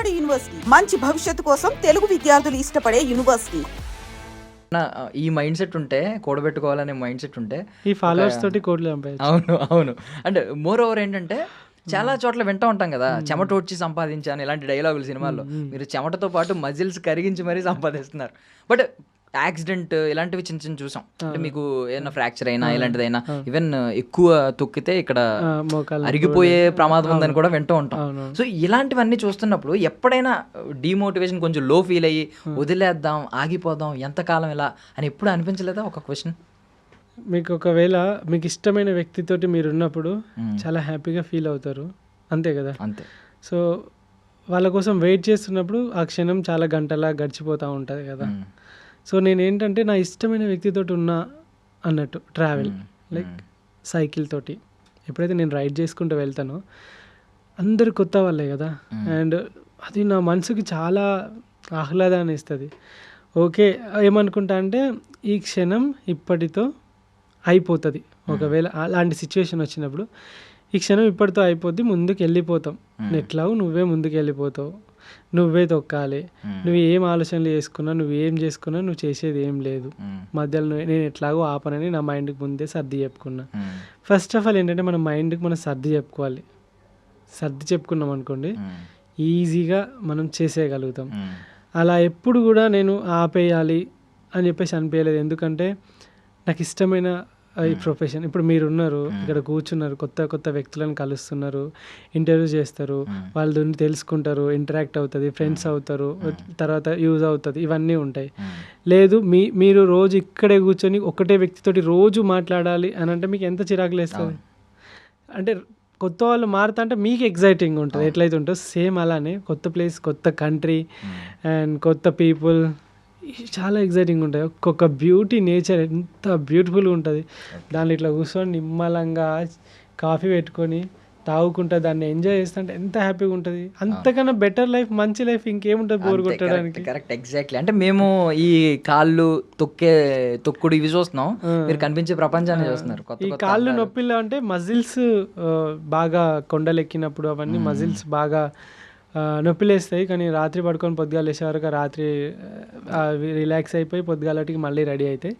Board university మంచి భవిష్యత్తు కోసం తెలుగు విద్యార్థులు ఇష్టపడే యూనివర్సిటీ. ఈ మైండ్ సెట్ ఉంటే కూడబెట్టుకోవాలనే మైండ్ సెట్ ఉంటే ఈ ఫాలోవర్స్ తోటి కోట్లు చంపేయచ్చు. అవును అంటే మోర్ ఓవర్ ఏంటంటే చాలా చోట్ల వింటూ ఉంటాం కదా, చెమట వచ్చి సంపాదించాను ఇలాంటి డైలాగులు సినిమాల్లో. మీరు చెమటతో పాటు మజిల్స్ కరిగించి మరీ సంపాదిస్తున్నారు. బట్ యాక్సిడెంట్ ఇలాంటివి చిన్న చిన్న చూసాం. అంటే మీకు ఏదైనా ఫ్రాక్చర్ అయినా ఇలాంటిదైనా ఈవెన్ ఎక్కువ తొక్కితే ఇక్కడ అరిగిపోయే ప్రమాదం ఉందని కూడా వింటూ ఉంటాం. సో ఇలాంటివన్నీ చూస్తున్నప్పుడు ఎప్పుడైనా డిమోటివేషన్ కొంచెం లో ఫీల్ అయ్యి వదిలేద్దాం ఆగిపోదాం ఎంతకాలం ఇలా అని ఎప్పుడు అనిపించలేదా? ఒక క్వశ్చన్, మీకు ఒకవేళ మీకు ఇష్టమైన వ్యక్తితోటి మీరు ఉన్నప్పుడు చాలా హ్యాపీగా ఫీల్ అవుతారు, అంతే కదా? అంతే. సో వాళ్ళ కోసం వెయిట్ చేస్తున్నప్పుడు ఆ క్షణం చాలా గంటలా గడిచిపోతూ ఉంటుంది కదా. సో నేనేంటంటే నా ఇష్టమైన వ్యక్తితోటి ఉన్నా అన్నట్టు ట్రావెల్ లైక్ సైకిల్ తోటి ఎప్పుడైతే నేను రైడ్ చేసుకుంటూ వెళ్తానో అందరు కొత్త వాళ్ళే కదా, అండ్ అది నా మనసుకి చాలా ఆహ్లాదాన్ని ఇస్తుంది. ఓకే, ఏమనుకుంటా అంటే ఈ క్షణం ఇప్పటితో అయిపోతుంది. ఒకవేళ అలాంటి సిచ్యువేషన్ వచ్చినప్పుడు ఈ క్షణం ఇప్పటితో అయిపోద్ది, ముందుకు వెళ్ళిపోతాం. ఎట్లాగో నువ్వే ముందుకు వెళ్ళిపోతావు, నువ్వే తొక్కాలి, నువ్వు ఏం ఆలోచనలు చేసుకున్నా నువ్వు ఏం చేసుకున్నా నువ్వు చేసేది ఏం లేదు, మధ్యలో నేను ఎట్లాగో ఆపనని నా మైండ్కి ముందే సర్ది చెప్పుకున్నా. ఫస్ట్ ఆఫ్ ఆల్ ఏంటంటే మన మైండ్కి మనం సర్ది చెప్పుకోవాలి. సర్ది చెప్పుకున్నాం అనుకోండి ఈజీగా మనం చేసేయగలుగుతాం. అలా ఎప్పుడు కూడా నేను ఆపేయాలి అని చెప్పేసి అనిపించలేదు. ఎందుకంటే నాకు ఇష్టమైన ఈ ప్రొఫెషన్. ఇప్పుడు మీరున్నారు ఇక్కడ కూర్చున్నారు, కొత్త కొత్త వ్యక్తులను కలుస్తున్నారు, ఇంటర్వ్యూ చేస్తారు, వాళ్ళ గురించి తెలుసుకుంటారు, ఇంటరాక్ట్ అవుతుంది, ఫ్రెండ్స్ అవుతారు, తర్వాత యూజ్ అవుతుంది, ఇవన్నీ ఉంటాయి. లేదు మీరు రోజు ఇక్కడే కూర్చొని ఒకటే వ్యక్తితోటి రోజు మాట్లాడాలి అని అంటే మీకు ఎంత చిరాకు లేస్తుంది. అంటే కొత్త వాళ్ళు మారుతా అంటే మీకు ఎగ్జైటింగ్ ఉంటుంది, ఎట్లయితే ఉంటుందో సేమ్ అలానే కొత్త ప్లేస్, కొత్త కంట్రీ అండ్ కొత్త పీపుల్ చాలా ఎగ్జైటింగ్ ఉంటుంది. ఒక్కొక్క బ్యూటీ నేచర్ ఎంత బ్యూటిఫుల్గా ఉంటుంది. దాన్ని ఇట్లా కూర్చొని నిమ్మలంగా కాఫీ పెట్టుకొని తాగుకుంటా దాన్ని ఎంజాయ్ చేస్తుంటే ఎంత హ్యాపీగా ఉంటుంది. అంతకన్నా బెటర్ లైఫ్, మంచి లైఫ్ ఇంకేముంటుంది బోర్ కొట్టడానికి. Correct, exactly. అంటే మేము ఈ కాళ్ళు తొక్కుడు ఇవి చూస్తున్నాం, మీరు కనిపించే ప్రపంచాన్ని చూస్తున్నారు. ఈ కాళ్ళు నొప్పిలో అంటే మజిల్స్ బాగా కొండలెక్కినప్పుడు అవన్నీ మజిల్స్ బాగా నొప్పిలేస్తాయి. కానీ రాత్రి పడుకొని పొద్దుగాలు లేచే వరకు రాత్రి రిలాక్స్ అయిపోయి పొద్దుగాలటికి మళ్ళీ రెడీ అవుతాయి.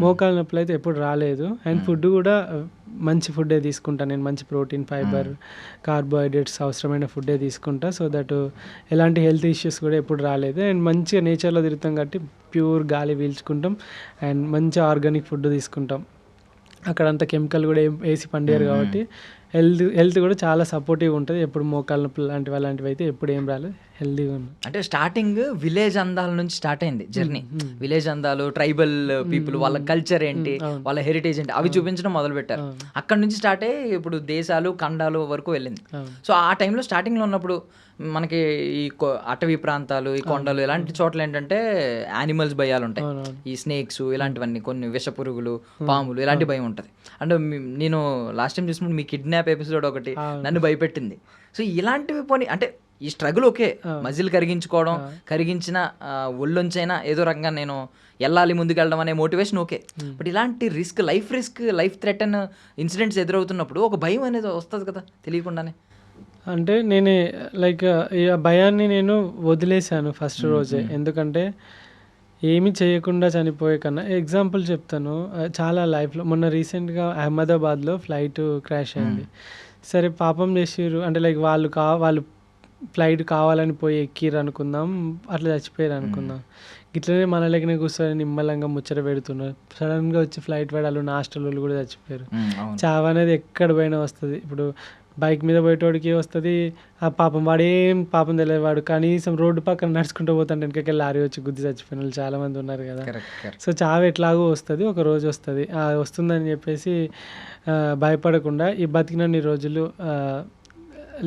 మోకాలు నొప్పులు అయితే ఎప్పుడు రాలేదు. అండ్ ఫుడ్ కూడా మంచి ఫుడ్డే తీసుకుంటాను నేను, మంచి ప్రోటీన్, ఫైబర్, కార్బోహైడ్రేట్స్ అవసరమైన ఫుడ్డే తీసుకుంటా. సో దట్ ఎలాంటి హెల్త్ ఇష్యూస్ కూడా ఎప్పుడు రాలేదు. అండ్ మంచిగా నేచర్లో తిరుగుతాం కాబట్టి ప్యూర్ గాలి పీల్చుకుంటాం అండ్ మంచి ఆర్గానిక్ ఫుడ్ తీసుకుంటాం. అక్కడ అంత కెమికల్ కూడా వేసి పండారు కాబట్టి హెల్త్ కూడా చాలా సపోర్టివ్గా ఉంటుంది. ఎప్పుడు మోకాళ్ళ నొప్పులు అలాంటివి అయితే ఎప్పుడు ఏం రాలేదు, హెల్తీగా ఉంది. అంటే స్టార్టింగ్ విలేజ్ అందాల నుంచి స్టార్ట్ అయింది జర్నీ. విలేజ్ అందాలు, ట్రైబల్ పీపుల్, వాళ్ళ కల్చర్ ఏంటి, వాళ్ళ హెరిటేజ్ ఏంటి అవి చూపించడం మొదలు పెట్టారు. అక్కడ నుంచి స్టార్ట్ అయ్యి ఇప్పుడు దేశాలు, ఖండాలు వరకు వెళ్ళింది. సో ఆ టైంలో స్టార్టింగ్లో ఉన్నప్పుడు మనకి ఈ అటవీ ప్రాంతాలు, ఈ కొండలు ఇలాంటి చోట్ల ఏంటంటే యానిమల్స్ భయాలు ఉంటాయి. ఈ స్నేక్స్ ఇలాంటివన్నీ, కొన్ని విష పురుగులు, పాములు ఇలాంటి భయం ఉంటుంది. అంటే నేను లాస్ట్ టైం చూసినప్పుడు మీ కిడ్నాప్ ఎపిసోడ్ ఒకటి నన్ను భయపెట్టింది. సో ఇలాంటివి పోనీ అంటే ఈ స్ట్రగుల్ ఓకే, మజిల్ కరిగించుకోవడం, కరిగించిన ఒళ్ళొంచైనా ఏదో రకంగా నేను వెళ్ళాలి ముందుకు వెళ్ళడం అనే మోటివేషన్ ఓకే. బట్ ఇలాంటి లైఫ్ లైఫ్ థ్రెటన్ ఇన్సిడెంట్స్ ఎదురవుతున్నప్పుడు ఒక భయం అనేది వస్తుంది కదా తెలియకుండానే. అంటే నేనే లైక్ ఈ భయాన్ని నేను వదిలేశాను ఫస్ట్ రోజే. ఎందుకంటే ఏమీ చేయకుండా చనిపోయే కన్నా, ఎగ్జాంపుల్ చెప్తాను, చాలా లైఫ్లో మొన్న రీసెంట్గా అహ్మదాబాద్లో ఫ్లైట్ క్రాష్ అయింది. సరే పాపం చేసిర్రు అంటే లైక్ వాళ్ళు ఫ్లైట్ కావాలని పోయి ఎక్కిర్రు అనుకుందాం, అట్లా చచ్చిపోయారు అనుకుందాం. ఇట్లనే మన లెక్కనే కూర్చొని నిమ్మలంగా ముచ్చట పెడుతున్నారు. సడన్గా వచ్చి ఫ్లైట్ పడాలి, నా హాస్టల్ వాళ్ళు కూడా చచ్చిపోయారు. చావు అనేది ఎక్కడ పోయినా వస్తుంది. ఇప్పుడు బైక్ మీద పోయేటోడికి వస్తుంది, ఆ పాపం వాడేం పాపం తెలియదు, వాడు కనీసం రోడ్డు పక్కన నడుచుకుంటూ పోతాంటే వెనకకి లారీ వచ్చి గుద్ది చచ్చిపోయిన వాళ్ళు చాలామంది ఉన్నారు కదా. సో చావు ఎట్లాగో వస్తుంది, ఒక రోజు వస్తుంది. వస్తుందని చెప్పేసి భయపడకుండా ఈ బతికినన్ని రోజులు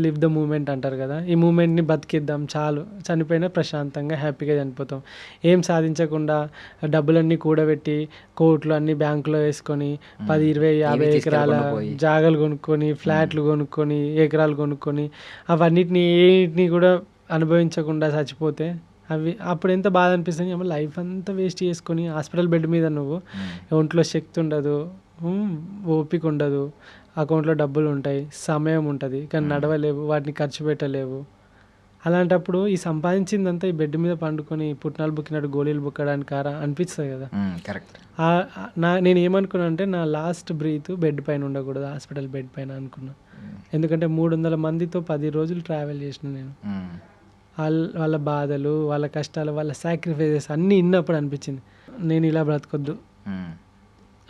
లివ్ ద మూమెంట్ అంటారు కదా, ఈ మూమెంట్ని బతికిద్దాం చాలు, చనిపోయినా ప్రశాంతంగా హ్యాపీగా చనిపోతాం. ఏం సాధించకుండా డబ్బులన్నీ కూడబెట్టి కోట్లు అన్నీ బ్యాంకులో వేసుకొని 10, 20, 50 ఎకరాల జాగాలు కొనుక్కొని, ఫ్లాట్లు కొనుక్కొని, ఎకరాలు కొనుక్కొని అవన్నిటిని కూడా అనుభవించకుండా చచ్చిపోతే అప్పుడు ఎంత బాధ అనిపిస్తుంది. లైఫ్ అంతా వేస్ట్ చేసుకొని హాస్పిటల్ బెడ్ మీద నువ్వు ఒంట్లో శక్తి ఉండదు, ఓపిక ఉండదు, అకౌంట్లో డబ్బులు ఉంటాయి, సమయం ఉంటుంది, కానీ నడవలేవు, వాటిని ఖర్చు పెట్టలేవు. అలాంటప్పుడు ఈ సంపాదించిందంతా ఈ బెడ్ మీద పండుకొని పుట్నాలు బుక్కినట్టు గోళీలు బుక్కడానికి అనిపిస్తుంది కదా. కరెక్ట్. నేను ఏమనుకున్నా అంటే నా లాస్ట్ బ్రీత్ బెడ్ పైన ఉండకూడదు, హాస్పిటల్ బెడ్ పైన అనుకున్నా. ఎందుకంటే 300 మందితో 10 రోజులు ట్రావెల్ చేసిన నేను. వాళ్ళ బాధలు, వాళ్ళ కష్టాలు, వాళ్ళ సాక్రిఫైజెస్ అన్నీ విన్నప్పుడు అనిపించింది నేను ఇలా బ్రతకొద్దు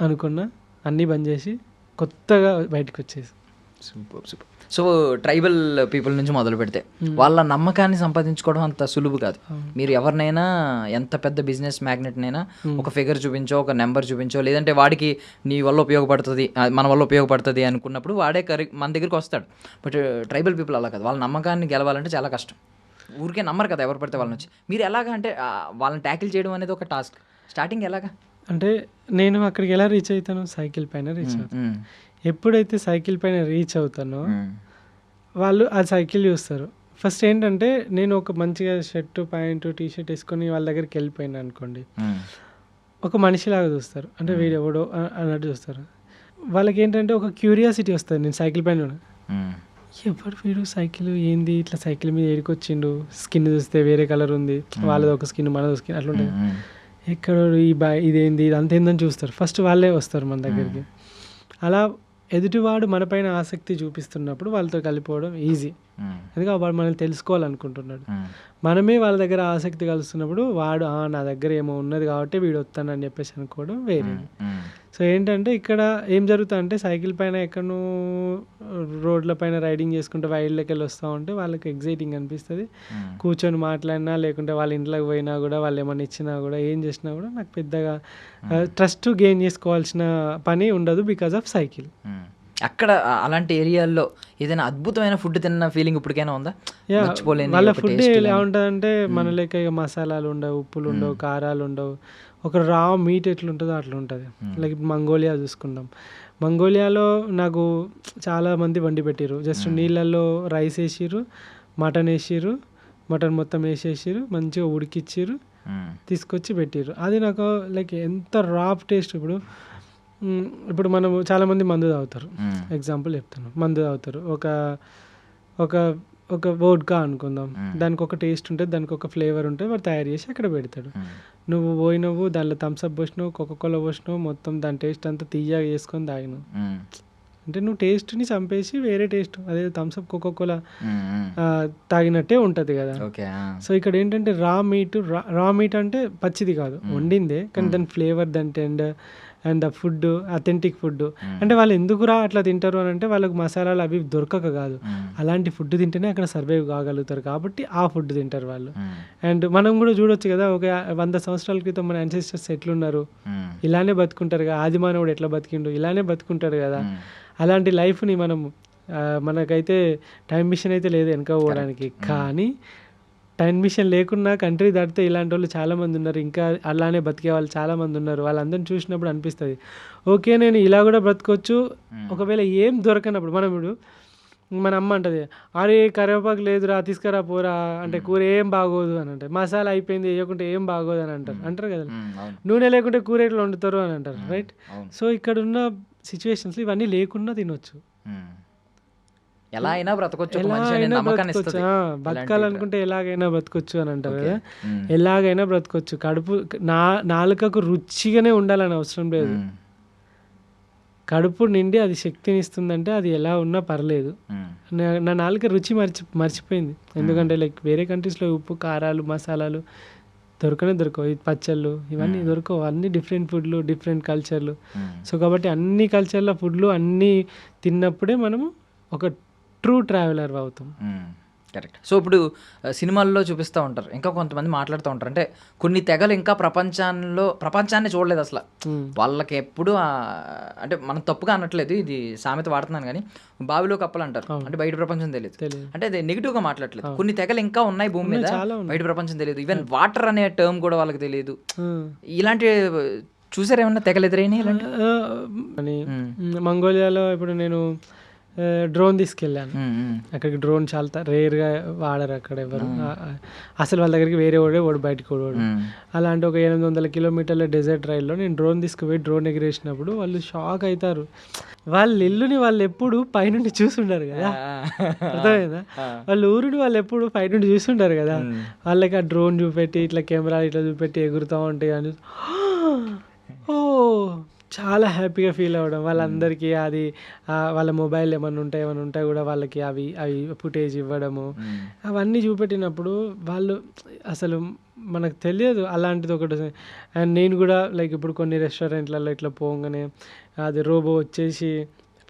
అనుకున్నా. అన్నీ బంద్ చేసి కొత్తగా బయటకు వచ్చేసి. Super super. So tribal people నుంచి మొదలు పెడితే వాళ్ళ నమ్మకాన్ని సంపాదించుకోవడం అంత సులువు కాదు. మీరు ఎవరినైనా ఎంత పెద్ద బిజినెస్ మ్యాగ్నెట్నైనా ఒక ఫిగర్ చూపించో, ఒక నెంబర్ చూపించో, లేదంటే వాడికి నీ వల్ల ఉపయోగపడుతుంది, మన వల్ల ఉపయోగపడుతుంది అనుకున్నప్పుడు వాడే మన దగ్గరికి వస్తాడు. బట్ ట్రైబల్ పీపుల్ అలా కాదు. వాళ్ళ నమ్మకాన్ని గెలవాలంటే చాలా కష్టం. ఊరికే నమ్మరు కదా ఎవరు పడితే వాళ్ళని వచ్చి. మీరు ఎలాగా అంటే వాళ్ళని ట్యాకిల్ చేయడం అనేది ఒక టాస్క్. స్టార్టింగ్ ఎలాగా అంటే నేను అక్కడికి ఎలా రీచ్ అవుతాను, సైకిల్ పైన రీచ్ అవుతాను. ఎప్పుడైతే సైకిల్ పైన రీచ్ అవుతానో వాళ్ళు ఆ సైకిల్ చూస్తారు. ఫస్ట్ ఏంటంటే నేను ఒక మంచిగా షర్టు, ప్యాంటు, టీషర్ట్ వేసుకొని వాళ్ళ దగ్గరికి వెళ్ళిపోయినా అనుకోండి, ఒక మనిషిలాగా చూస్తారు. అంటే వీడు ఎవడో అన్నట్టు చూస్తారు. వాళ్ళకి ఏంటంటే ఒక క్యూరియాసిటీ వస్తుంది. నేను సైకిల్ పైన ఎవడు వీడు, సైకిల్ ఏంది, ఇట్లా సైకిల్ మీద ఏడుకొచ్చిండు, స్కిన్ చూస్తే వేరే కలర్ ఉంది, వాళ్ళది ఒక స్కిన్ మనది స్కిన్ అట్లా ఉంటుంది, ఎక్కడ ఇదేంది, ఇదంతా ఏందని చూస్తారు. ఫస్ట్ వాళ్ళే వస్తారు మన దగ్గరికి. అలా ఎదుటివాడు మనపైన ఆసక్తి చూపిస్తున్నప్పుడు వాళ్ళతో కలిపోవడం ఈజీ. ఎందుకంటే వాడు మనల్ని తెలుసుకోవాలనుకుంటున్నాడు. మనమే వాళ్ళ దగ్గర ఆసక్తి కలుస్తున్నప్పుడు వాడు నా దగ్గర ఏమో ఉన్నది కాబట్టి వీడు వస్తానని చెప్పేసి అనుకోవడం వేరే. సో ఏంటంటే ఇక్కడ ఏం జరుగుతుంది అంటే సైకిల్ పైన ఎక్కడో రోడ్ల పైన రైడింగ్ చేసుకుంటే వైల్డ్లోకి వెళ్ళి వస్తూ ఉంటే వాళ్ళకి ఎగ్జైటింగ్ అనిపిస్తుంది. కూర్చొని మాట్లాడినా లేకుంటే వాళ్ళ ఇంట్లోకి పోయినా కూడా, వాళ్ళు ఏమైనా ఇచ్చినా కూడా, ఏం చేసినా కూడా నాకు పెద్దగా ట్రస్ట్ గెయిన్ చేసుకోవాల్సిన పని ఉండదు బికాజ్ ఆఫ్ సైకిల్. అక్కడ అలాంటి ఏరియాల్లో ఏదైనా అద్భుతమైన ఫుడ్ తిన్న ఫీలింగ్ ఇప్పటికైనా ఉందా? వాళ్ళ ఫుడ్ ఎలా ఉంటుందంటే మన లెక్క ఇక మసాలాలు ఉండవు, ఉప్పులు ఉండవు, కారాలు ఉండవు. ఒక రా మీట్ ఎట్లుంటుందో అట్లా ఉంటుంది. లైక్ మంగోలియా చూసుకుంటాం. మంగోలియాలో నాకు చాలామంది వండి పెట్టిర్రు. జస్ట్ నీళ్ళల్లో రైస్ వేసిర్రు, మటన్ వేసిర్రు, మటన్ మొత్తం వేసేసిర్రు, మంచిగా ఉడికిచ్చిర్రు, తీసుకొచ్చి పెట్టిర్రు. అది నాకు లైక్ ఎంత రాప్ టేస్ట్. ఇప్పుడు మనం చాలామంది మందు తాగుతారు. ఎగ్జాంపుల్ చెప్తాను, మందు తాగుతారు. ఒక వోడ్కా అనుకుందాం, దానికి ఒక టేస్ట్ ఉంటుంది, దానికి ఒక ఫ్లేవర్ ఉంటుంది, వాడు తయారు చేసి అక్కడ పెడతాడు. నువ్వు పోయినవు, దానిలో థమ్స్అప్ పోసినావు, కోకోకోలా పోసినావు, మొత్తం దాని టేస్ట్ అంతా తీయగా చేసుకొని తాగినావు. అంటే నువ్వు టేస్ట్ని చంపేసి వేరే టేస్ట్, అదే థమ్స్అప్, కోకోకోలా తాగినట్టే ఉంటుంది కదా. సో ఇక్కడ ఏంటంటే రా మీట్ అంటే పచ్చిది కాదు, వండిందే, కానీ దాని ఫ్లేవర్, దాని tender and the food authentic food. అంటే వాళ్ళు ఎందుకురా అట్లా తింటారు అని అంటే వాళ్ళకి మసాలాలు అవి దొరకక కాదు, అలాంటి ఫుడ్ తింటేనే అక్కడ సర్వైవ్ కాగలుగుతారు కాబట్టి ఆ ఫుడ్ తింటారు వాళ్ళు. అండ్ మనం కూడా చూడొచ్చు కదా, ఒక 100 సంవత్సరాల క్రితం మన యాన్సెస్టర్స్ ఎట్లున్నారు, ఇలానే బతుకుంటారు కదా. ఆదిమానవుడు ఎట్లా బతికిండు, ఇలానే బతుకుంటారు కదా. అలాంటి లైఫ్ని మనకైతే టైం మిషన్ అయితే లేదు వెనక పోవడానికి, కానీ టైం మిషన్ లేకున్నా కంట్రీ దాటితే ఇలాంటి వాళ్ళు చాలామంది ఉన్నారు, ఇంకా అలానే బతికే వాళ్ళు చాలామంది ఉన్నారు. వాళ్ళందరిని చూసినప్పుడు అనిపిస్తుంది ఓకే నేను ఇలా కూడా బ్రతకొచ్చు. ఒకవేళ ఏం దొరకనప్పుడు ఇప్పుడు మన అమ్మ అంటది, అరే కరివేపాకు లేదురా తీసుకురా పోరా అంటే కూర ఏం బాగోదు అని అంటారు, మసాలా అయిపోయింది వేయకుంటే ఏం బాగోదు అని అంటారు కదా, నూనె లేకుంటే కూర ఎట్లా వండుతారు అని అంటారు, రైట్. సో ఇక్కడ ఉన్న సిచ్యువేషన్స్లో ఇవన్నీ లేకుండా తినొచ్చు, ఎలా అయినా బ్రతకొచ్చు, బతకాలనుకుంటే ఎలాగైనా బ్రతకొచ్చు అని అంటారు కదా. ఎలాగైనా బ్రతకొచ్చు, కడుపు నాలుకకు రుచిగానే ఉండాలని అవసరం లేదు. కడుపు నిండి అది శక్తిని ఇస్తుందంటే అది ఎలా ఉన్నా పర్లేదు. నా నాలుక రుచి మర్చిపోయింది. ఎందుకంటే లైక్ వేరే కంట్రీస్లో ఉప్పు, కారాలు, మసాలాలు దొరకవు, పచ్చళ్ళు ఇవన్నీ దొరకవు. అన్ని డిఫరెంట్ ఫుడ్లు, డిఫరెంట్ కల్చర్లు. సో కాబట్టి అన్ని కల్చర్ల ఫుడ్లు అన్నీ తిన్నప్పుడే మనము ఒక ట్రూ ట్రావెలర్ అవుతాం. కరెక్ట్. సో ఇప్పుడు సినిమాల్లో చూపిస్తూ ఉంటారు, ఇంకా కొంతమంది మాట్లాడుతూ ఉంటారు, అంటే కొన్ని తెగలు ఇంకా ప్రపంచాన్ని చూడలేదు అసలు. వాళ్ళకి ఎప్పుడు అంటే మనం తప్పుగా అనట్లేదు, ఇది సామెత వాడుతున్నాను కానీ బావిలో కప్పలు అంటారు, అంటే బయట ప్రపంచం తెలియదు, అంటే అది నెగిటివ్గా మాట్లాడలేదు. కొన్ని తెగలు ఇంకా ఉన్నాయి భూమి మీద, బయట ప్రపంచం తెలియదు, ఈవెన్ వాటర్ అనే టర్మ్ కూడా వాళ్ళకి తెలియదు. ఇలాంటి చూసారు ఏమన్నా తెగలు ఎదురైనా? మంగోలియాలో ఇప్పుడు నేను డ్రోన్ తీసుకెళ్ళాను. అక్కడికి డ్రోన్ చాలా రేర్గా వాడరు అక్కడ ఎవరు. అసలు వాళ్ళ దగ్గరికి వేరే వాడు బయటకు వాడు. అలాంటి ఒక 800 కిలోమీటర్ల డెజర్ట్ రైల్లో నేను డ్రోన్ తీసుకుపోయి డ్రోన్ ఎగిరేసినప్పుడు వాళ్ళు షాక్ అవుతారు. వాళ్ళ ఇల్లుని వాళ్ళు ఎప్పుడు పైనుండి చూసుంటారు కదా, అర్థమైందా? వాళ్ళ ఊరిని వాళ్ళు ఎప్పుడు పైనుండి చూసుంటారు కదా, వాళ్ళకి ఆ డ్రోన్ చూపెట్టి ఇట్లా కెమెరా ఇట్లా చూపెట్టి ఎగురుతూ ఉంటాయి అని ఓ చాలా హ్యాపీగా ఫీల్ అవ్వడం. వాళ్ళందరికీ అది వాళ్ళ మొబైల్ ఏమైనా ఉంటే కూడా వాళ్ళకి అవి ఫుటేజ్ ఇవ్వడము, అవన్నీ చూపెట్టినప్పుడు వాళ్ళు అసలు మనకు తెలియదు అలాంటిది ఒకటి. అండ్ నేను కూడా లైక్ ఇప్పుడు కొన్ని రెస్టారెంట్లలో ఇట్లా పోగానే అది రోబో వచ్చేసి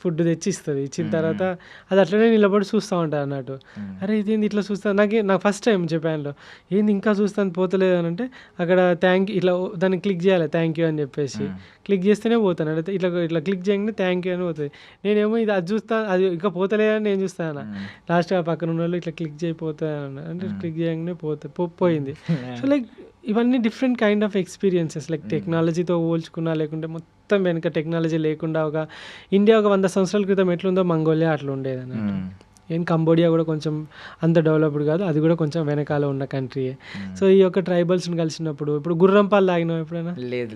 ఫుడ్ తెచ్చిస్తుంది. ఇచ్చిన తర్వాత అది అట్లనే నిలబడి చూస్తూ ఉంటుంది అన్నట్టు. అరే ఇదేంది ఇట్లా చూస్తా, నాకు ఫస్ట్ టైం జపాన్లో ఏంది ఇంకా చూస్తాను పోతలేదు అని అంటే అక్కడ థ్యాంక్ యూ ఇట్లా దాన్ని క్లిక్ చేయాలి, థ్యాంక్ యూ అని చెప్పేసి క్లిక్ చేస్తేనే పోతాను. అంటే ఇట్లా క్లిక్ చేయగానే థ్యాంక్ యూ అని పోతుంది. నేనేమో అది చూస్తాను, అది ఇంకా పోతలేదని నేను చూస్తాను. లాస్ట్గా పక్కన ఉన్న వాళ్ళు ఇట్లా క్లిక్ చేయపోతాను అంటే క్లిక్ చేయగానే పోయింది. సో లైక్ ఇవన్నీ different kind of experiences. Like టెక్నాలజీతో పోల్చుకున్నా లేకుంటే మొత్తం వెనుక టెక్నాలజీ లేకుండా ఇండియా ఒక 100 సంవత్సరాల క్రితం ఎట్లుందో మంగోలియా అట్లా ఉండేది అన్నట్టు. ఏం కంబోడియా కూడా కొంచెం అంత డెవలప్డ్ కాదు, అది కూడా కొంచెం వెనకాల ఉన్న కంట్రీయే. సో ఈ యొక్క ట్రైబల్స్ని కలిసినప్పుడు ఇప్పుడు గుర్రం పాలు తాగినావు ఎప్పుడైనా? లేదు.